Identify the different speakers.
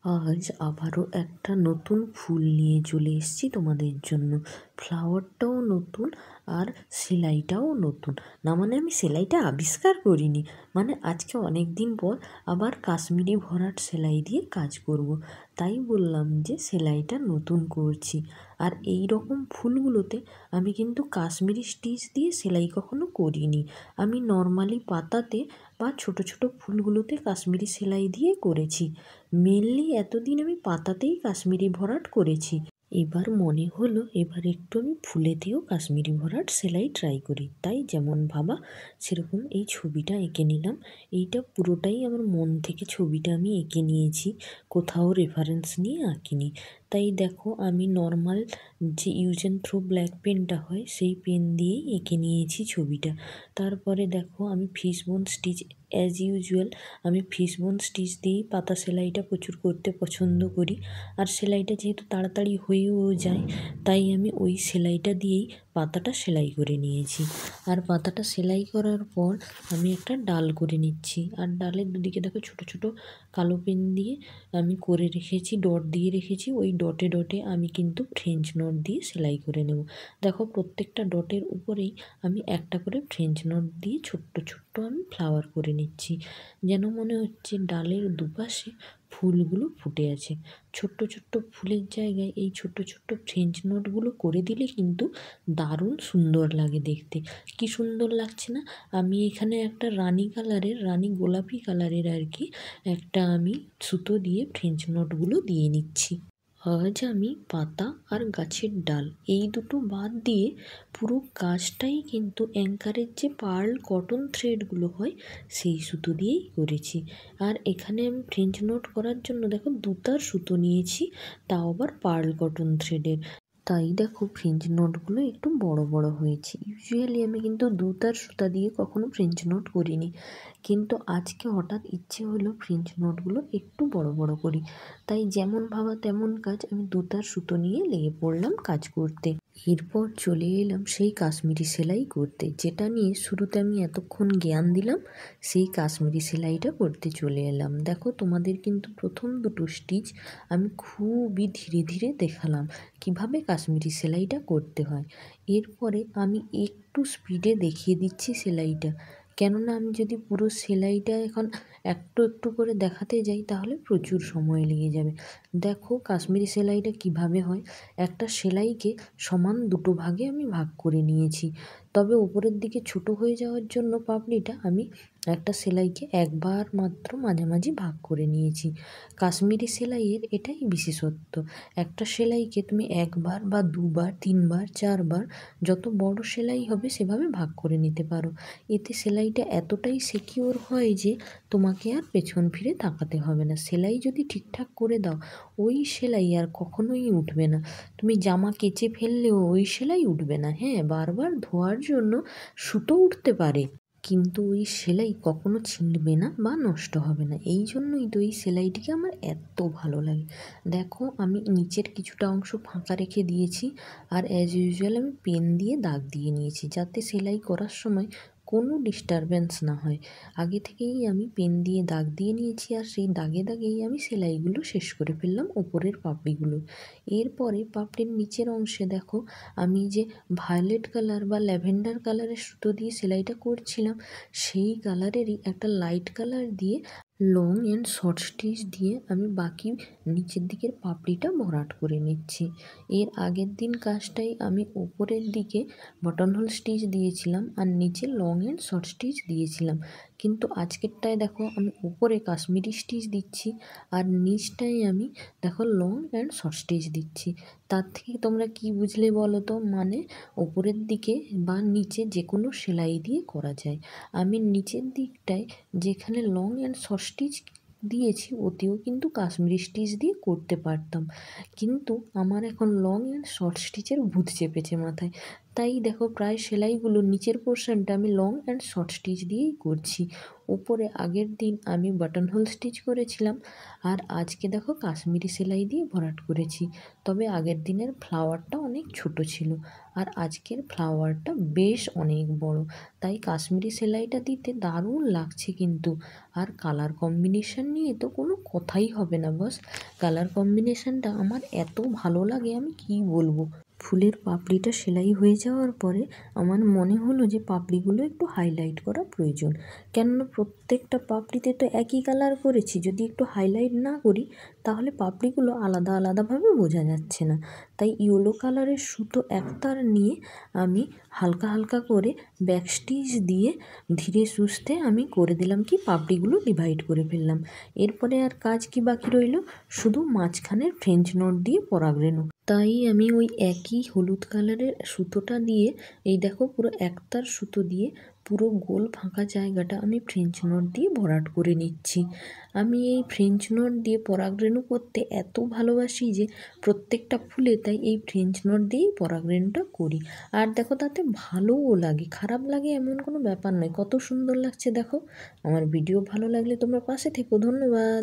Speaker 1: আজ আবারও একটা নতুন ফুল নিয়ে চলে এসেছি তোমাদের জন্য। ফ্লাওয়ারটাও নতুন আর সেলাইটাও নতুন। না মানে আমি সেলাইটা আবিষ্কার করিনি, মানে আজকে অনেক দিন পর আবার কাশ্মীরি ভরাট সেলাই দিয়ে কাজ করব, তাই বললাম যে সেলাইটা নতুন করছি। আর এই রকম ফুলগুলোতে আমি কিন্তু কাশ্মীরি স্টিচ দিয়ে সেলাই কখনো করিনি। আমি নর্মালি পাতাতে বা ছোট ছোট ফুলগুলোতে কাশ্মীরি সেলাই দিয়ে করেছি। মেনলি এতদিন আমি পাতাতেই কাশ্মীরি ভরাট করেছি। এবার মনে হলো এবার একটু আমি ফুলেতেও কাশ্মীরি ভরাট সেলাই ট্রাই করি, তাই যেমন ভাবা সেরকম এই ছবিটা এঁকে নিলাম। এইটা পুরোটাই আমার মন থেকে ছবিটা আমি এঁকে নিয়েছি, কোথাও রেফারেন্স নিয়ে আঁকিনি। তাই দেখো আমি নর্মাল যে ইউজ অ্যান্ড থ্রো ব্ল্যাক পেনটা হয় সেই পেন দিয়েই এঁকে নিয়েছি ছবিটা। তারপরে দেখো আমি ফিশবোন স্টিচ অ্যাজ ইউজুয়াল আমি ফিশবোন স্টিচ দিয়েই পাতা সেলাইটা প্রচুর করতে পছন্দ করি। আর সেলাইটা যেহেতু তাড়াতাড়ি হয়েও যায়, তাই আমি ওই সেলাইটা দিয়েই পাতাটা সেলাই করে নিয়েছি। আর পাতাটা সেলাই করার পর আমি একটা ডাল করে নিচ্ছি। আর ডালের দুদিকে দেখো ছোটো ছোটো কালো পেন দিয়ে আমি করে রেখেছি, ডট দিয়ে রেখেছি। ওই ডটে ডটে আমি কিন্তু ফ্রেঞ্চ নট দিয়ে সেলাই করে নেব। দেখো প্রত্যেকটা ডটের উপরেই আমি একটা করে ফ্রেঞ্চ নট দিয়ে ছোট্ট ছোট্ট আমি ফ্লাওয়ার করে নিচ্ছি, যেন মনে হচ্ছে ডালের দুপাশে ফুলগুলো ফুটে আছে। ছোট্ট ছোট্ট ফুলের জায়গায় এই ছোট্ট ছোট্ট ফ্রেঞ্চ নটগুলো করে দিলে কিন্তু দারুণ সুন্দর লাগে দেখতে। কি সুন্দর লাগছে না? আমি এখানে একটা রানী গোলাপি কালারের আর কি একটা আমি সুতো দিয়ে ফ্রেঞ্চ নটগুলো দিয়ে নিচ্ছি। আজ আমি পাতা আর গাছের ডাল এই দুটো বাদ দিয়ে পুরো কাজটাই কিন্তু অ্যাঙ্কারের যে পার্ল কটন থ্রেডগুলো হয় সেই সুতো দিয়েই করেছি। আর এখানে আমি ফ্রেঞ্চ নট করার জন্য দেখো দুতার সুতো নিয়েছি, তাও আবার পার্ল কটন থ্রেডের। তাই দেখো ফ্রেঞ্চ নটগুলো একটু বড় বড় হয়েছে। ইউজুয়ালি আমি কিন্তু দুতার সুতা দিয়ে কখনো ফ্রেঞ্চ নট করিনি, কিন্তু আজকে হঠাৎ ইচ্ছে হলো ফ্রেঞ্চ নটগুলো একটু বড় বড় করি। তাই যেমন ভাবা তেমন কাজ, আমি দুতার সুতো নিয়ে লেগে পড়লাম কাজ করতে। এরপর চলে এলাম সেই কাশ্মীরি সেলাই করতে, যেটা নিয়ে শুরুতে আমি এতক্ষণ জ্ঞান দিলাম, সেই কাশ্মীরি সেলাইটা করতে চলে এলাম। দেখো তোমাদের কিন্তু প্রথম দুটো স্টিচ আমি খুবই ধীরে ধীরে দেখালাম কিভাবে কাশ্মীরি সেলাইটা করতে হয়। এরপরে আমি একটু স্পিডে দেখিয়ে দিচ্ছি সেলাইটা, কেননা আমি যদি পুরো সেলাইটা এখন একটু একটু করে দেখাতে যাই তাহলে প্রচুর সময় লেগে যাবে। দেখো কাশ্মীরি সেলাইটা কিভাবে হয়। একটা সেলাইকে সমান দুটো ভাগে আমি ভাগ করে নিয়েছি, তবে উপরের দিকে ছোট হয়ে যাওয়ার জন্য পাপড়িটা আমি একটা সেলাইকে একবার মাত্র মাঝামাঝি ভাগ করে নিয়েছি। কাশ্মীরি সেলাইয়ের এটাই বিশেষত্ব, একটা সেলাইকে তুমি একবার বা দুবার, তিনবার, চারবার যত বড় সেলাই হবে সেভাবে ভাগ করে নিতে পারো। এতে সেলাইটা এতটাই সিকিউর হয় যে তোমাকে আর পেছন ফিরে তাকাতে হবে না। সেলাই যদি ঠিকঠাক করে দাও ওই সেলাই আর কখনোই উঠবে না। তুমি জামা কেচে ফেললেও ওই সেলাই উঠবে না। হ্যাঁ, বারবার ধোয়ার জন্য সুতো উঠতে পারে, কিন্তু ওই সেলাই কখনো ছিঁড়বে না বা নষ্ট হবে না। এই জন্যই তো এই সেলাইটিকে আমার এত ভালো লাগে। দেখো আমি নিচের কিছুটা অংশ ফাঁকা রেখে দিয়েছি, আর অ্যাজ ইউজুয়াল আমি পেন দিয়ে দাগ দিয়ে নিয়েছি যাতে সেলাই করার সময় কোনো ডিস্টারবেন্স না হয়। আগে থেকেই আমি পেন দিয়ে দাগ দিয়ে নিয়েছি, আর সেই দাগে দাগেই আমি সেলাইগুলো শেষ করে ফেললাম ওপরের পাপড়িগুলো। এরপরে পাপড়ির নিচের অংশে দেখো আমি যে ভায়োলেট কালার বা ল্যাভেন্ডার কালারের সুতো দিয়ে সেলাইটা করছিলাম, সেই কালারেরই একটা লাইট কালার দিয়ে লং অ্যান্ড শর্ট স্টিচ দিয়ে আমি বাকি নিচের দিকের পাপড়িটা ভরাট করে নিচ্ছি। এর আগের দিন কাজটাই আমি উপরের দিকে বাটন হোল স্টিচ দিয়েছিলাম আর নিচে লং অ্যান্ড শর্ট স্টিচ দিয়েছিলাম, কিন্তু আজকেরটায় দেখো আমি উপরে কাশ্মীরি স্টিচ দিচ্ছি আর নিচটায় আমি দেখো লং অ্যান্ড শর্ট স্টিচ দিচ্ছি। তার থেকে তোমরা কি বুঝলে বলো তো? মানে ওপরের দিকে বা নিচে যে কোনো সেলাই দিয়ে করা যায়। আমি নিচের দিকটায় যেখানে লং অ্যান্ড শর্ট স্টিচ দিয়েছি ওতেও কিন্তু কাশ্মীরি স্টিচ দিয়ে করতে পারতাম, কিন্তু আমার এখন লং অ্যান্ড শর্ট স্টিচের ভূত চেপেছে মাথায়, তাই দেখো প্রায় সেলাইগুলো নিচের পোর্শনটা আমি লং অ্যান্ড শর্ট স্টিচ দিয়েই করছি। উপরে আগের দিন আমি বাটন হোল স্টিচ করেছিলাম, আর আজকে দেখো কাশ্মীরি সেলাই দিয়ে ভরাট করেছি। তবে আগের দিনের ফ্লাওয়ারটা অনেক ছোট ছিল, আর আজকের ফ্লাওয়ারটা বেশ অনেক বড়। তাই কাশ্মীরি সেলাইটা দিতে দারুণ লাগছে কিন্তু। আর কালার কম্বিনেশন নিয়ে তো কোনো কথাই হবে না বস। কালার কম্বিনেশনটা আমার এত ভালো লাগে, আমি কি বলবো। ফুলের পাপড়িটা সেলাই হয়ে যাওয়ার পরে আমার মনে হলো যে পাপড়িগুলো একটু হাইলাইট করা প্রয়োজন। কেননা প্রত্যেকটা পাপড়িতে তো একই কালার করেছি, যদি একটু হাইলাইট না করি তাহলে পাপড়িগুলো আলাদা আলাদাভাবে বোঝা যাচ্ছে না। তাই ইয়েলো কালারের সুতো একতার নিয়ে আমি হালকা হালকা করে ব্যাক স্টিচ দিয়ে ধীরে সুস্থে আমি করে দিলাম কি পাপড়িগুলো ডিভাইড করে ফেললাম। এরপরে আর কাজ কি বাকি রইল, শুধু মাঝখানের ফ্রেঞ্চ নট দিয়ে পরাগরেণু। তাই আমি ওই একই হলুদ কালারের সুতোটা দিয়ে এই দেখো পুরো একতার সুতো দিয়ে পুরো গোল ফাঁকা জায়গাটা আমি ফ্রেঞ্চ নট দিয়ে ভরাট করে নিচ্ছি। আমি এই ফ্রেঞ্চ নট দিয়ে পরাগরেণু করতে এত ভালোবাসি যে প্রত্যেকটা ফুলে তাই এই ফ্রেঞ্চ নট দিয়েই পরাগরেণুটা করি। আর দেখো তাতে ভালোও লাগে, খারাপ লাগে এমন কোনো ব্যাপার নয়, কত সুন্দর লাগছে দেখো। আমার ভিডিও ভালো লাগলে তোমরা পাশে থেকো, ধন্যবাদ।